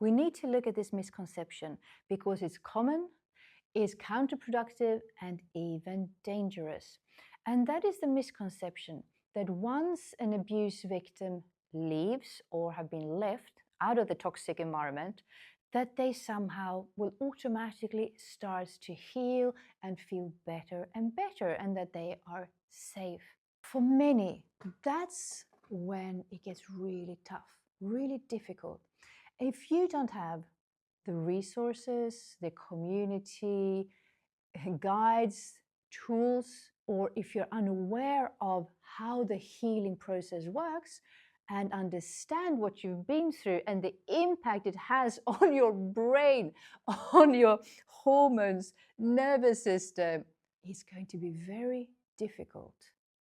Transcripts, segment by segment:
We need to look at this misconception because it's common, is counterproductive, and even dangerous. And that is the misconception that once an abuse victim leaves or have been left out of the toxic environment, that they somehow will automatically start to heal and feel better and better, and that they are safe. For many, that's when it gets really tough, really difficult. If you don't have the resources, the community, guides, tools, or if you're unaware of how the healing process works and understand what you've been through and the impact it has on your brain, on your hormones, nervous system, it's going to be very difficult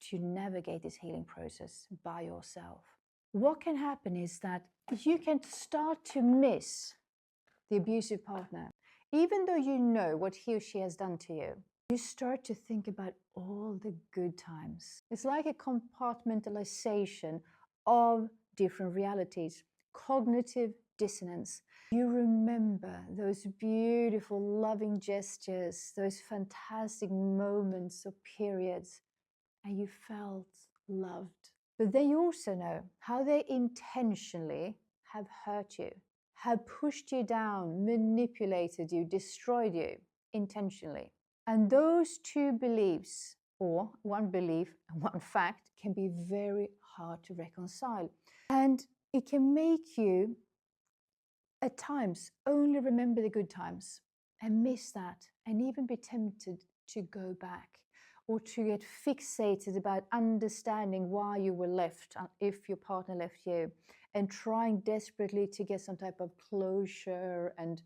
to navigate this healing process by yourself. What can happen is that you can start to miss the abusive partner. Even though you know what he or she has done to you, you start to think about all the good times. It's like a compartmentalization of different realities, cognitive dissonance. You remember those beautiful, loving gestures, those fantastic moments or periods, and you felt loved. But then you also know how they intentionally have hurt you, have pushed you down, manipulated you, destroyed you intentionally. And those two beliefs, or one belief and one fact, can be very hard to reconcile. And it can make you, at times, only remember the good times and miss that, and even be tempted to go back or to get fixated about understanding why you were left, if your partner left you, and trying desperately to get some type of closure and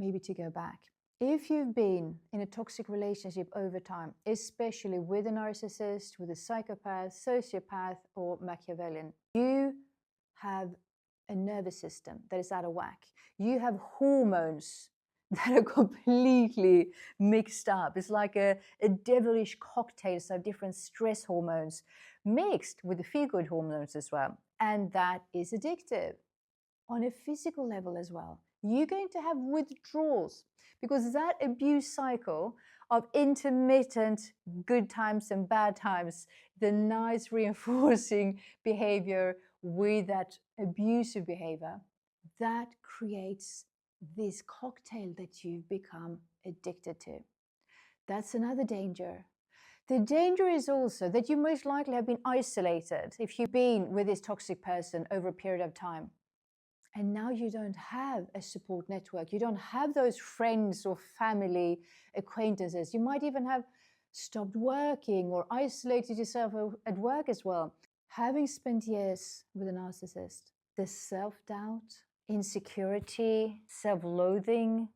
maybe to go back. If you've been in a toxic relationship over time, especially with a narcissist, with a psychopath, sociopath, or Machiavellian, you have a nervous system that is out of whack. You have hormones that are completely mixed up. It's like a devilish cocktail of different stress hormones mixed with the feel-good hormones as well. And that is addictive on a physical level as well. You're going to have withdrawals because that abuse cycle of intermittent good times and bad times, the nice reinforcing behavior with that abusive behavior, that creates this cocktail that you've become addicted to. That's another danger. The danger is also that you most likely have been isolated if you've been with this toxic person over a period of time. And now you don't have a support network. You don't have those friends or family acquaintances. You might even have stopped working or isolated yourself at work as well. Having spent years with a narcissist, the self-doubt, insecurity, self-loathing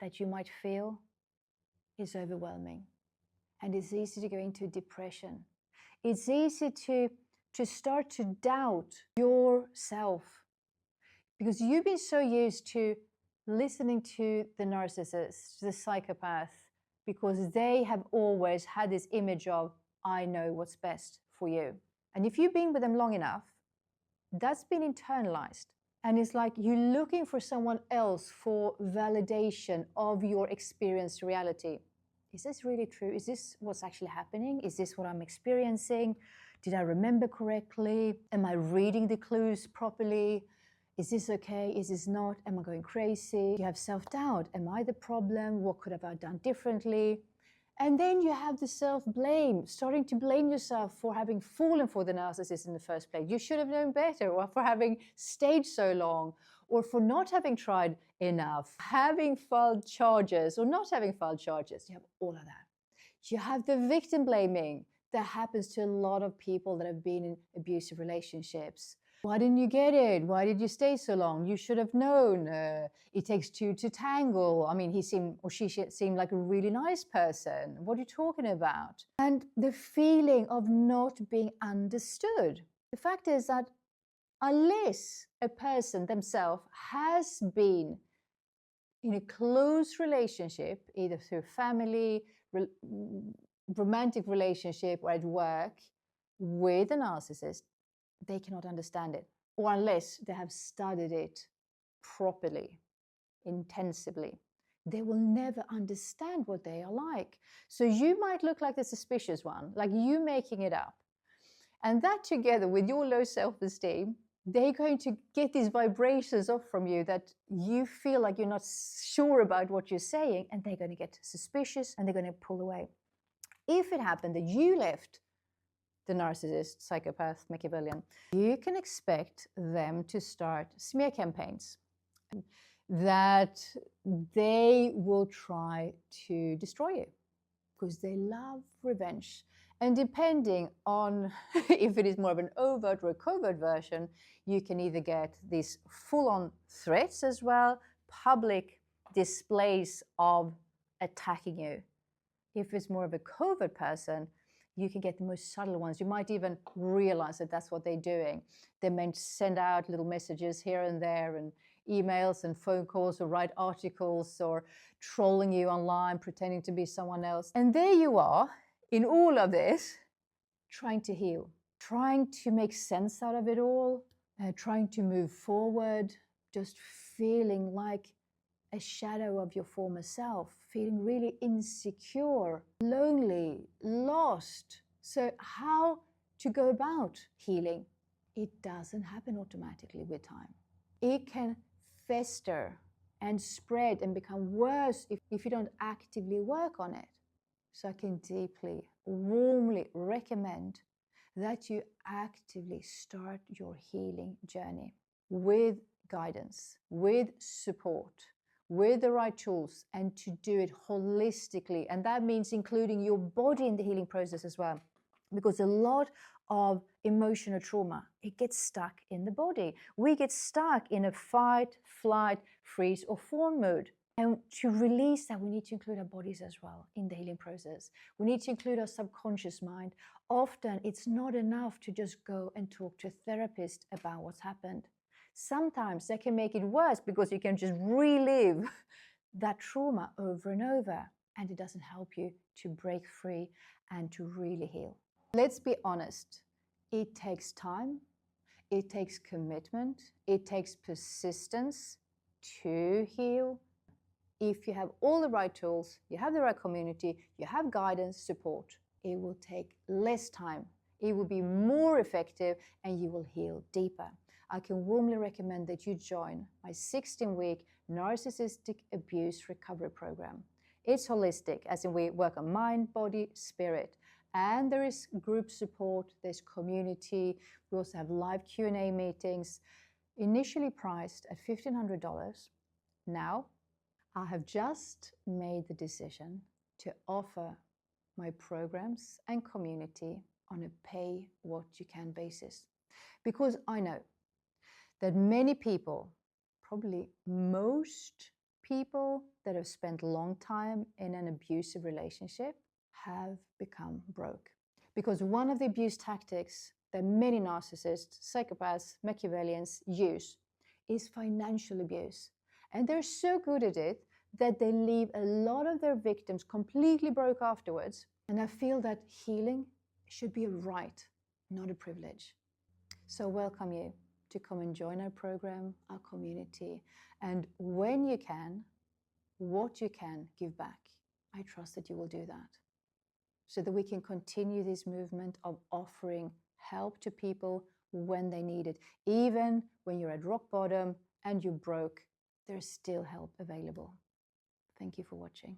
that you might feel is overwhelming. And it's easy to go into depression. It's easy to start to doubt yourself because you've been so used to listening to the narcissist, the psychopath, because they have always had this image of, I know what's best for you. And if you've been with them long enough, that's been internalized. And it's like you're looking for someone else for validation of your experienced reality. Is this really true? Is this what's actually happening? Is this what I'm experiencing? Did I remember correctly? Am I reading the clues properly? Is this okay? Is this not? Am I going crazy? You have self-doubt. Am I the problem? What could have I done differently? And then you have the self-blame, starting to blame yourself for having fallen for the narcissist in the first place. You should have known better, or for having stayed so long, or for not having tried enough, having filed charges or not having filed charges. You have all of that. You have the victim blaming that happens to a lot of people that have been in abusive relationships. Why didn't you get it? Why did you stay so long? You should have known. It takes two to tangle. I mean, he seemed, or she seemed like a really nice person. What are you talking about? And the feeling of not being understood. The fact is that unless a person themselves has been in a close relationship, either through family, romantic relationship, or at work with a narcissist, they cannot understand it, or unless they have studied it properly, intensively, they will never understand what they are like. So you might look like the suspicious one, like you making it up. And that together with your low self-esteem, they're going to get these vibrations off from you that you feel like you're not sure about what you're saying, and they're going to get suspicious and they're going to pull away. If it happened that you left the narcissist, psychopath, Machiavellian, you can expect them to start smear campaigns, that they will try to destroy you because they love revenge. And depending on if it is more of an overt or a covert version, you can either get these full-on threats as well, public displays of attacking you. If it's more of a covert person, you can get the most subtle ones. You might even realize that that's what they're doing. They may send out little messages here and there, and emails and phone calls, or write articles, or trolling you online, pretending to be someone else. And there you are, in all of this, trying to heal, trying to make sense out of it all, trying to move forward, just feeling like a shadow of your former self, feeling really insecure, lonely, lost. So how to go about healing? It doesn't happen automatically with time. It can fester and spread and become worse if you don't actively work on it. So I can deeply, warmly recommend that you actively start your healing journey with guidance, with support, with the right tools, and to do it holistically. And that means including your body in the healing process as well. Because a lot of emotional trauma, it gets stuck in the body. We get stuck in a fight, flight, freeze, or fawn mode. And to release that, we need to include our bodies as well in the healing process. We need to include our subconscious mind. Often it's not enough to just go and talk to a therapist about what's happened. Sometimes that can make it worse because you can just relive that trauma over and over, and it doesn't help you to break free and to really heal. Let's be honest, it takes time, it takes commitment, it takes persistence to heal. If you have all the right tools, you have the right community, you have guidance, support, it will take less time, it will be more effective, and you will heal deeper. I can warmly recommend that you join my 16-week Narcissistic Abuse Recovery Program. It's holistic, as in we work on mind, body, spirit. And there is group support, there's community. We also have live Q&A meetings, initially priced at $1,500. Now, I have just made the decision to offer my programs and community on a pay-what-you-can basis. Because I know that many people, probably most people that have spent a long time in an abusive relationship, have become broke. Because one of the abuse tactics that many narcissists, psychopaths, Machiavellians use is financial abuse. And they're so good at it that they leave a lot of their victims completely broke afterwards. And I feel that healing should be a right, not a privilege. So welcome you to come and join our program, our community, and when you can, what you can, give back. I trust that you will do that, so that we can continue this movement of offering help to people when they need it. Even when you're at rock bottom and you're broke, there's still help available. Thank you for watching.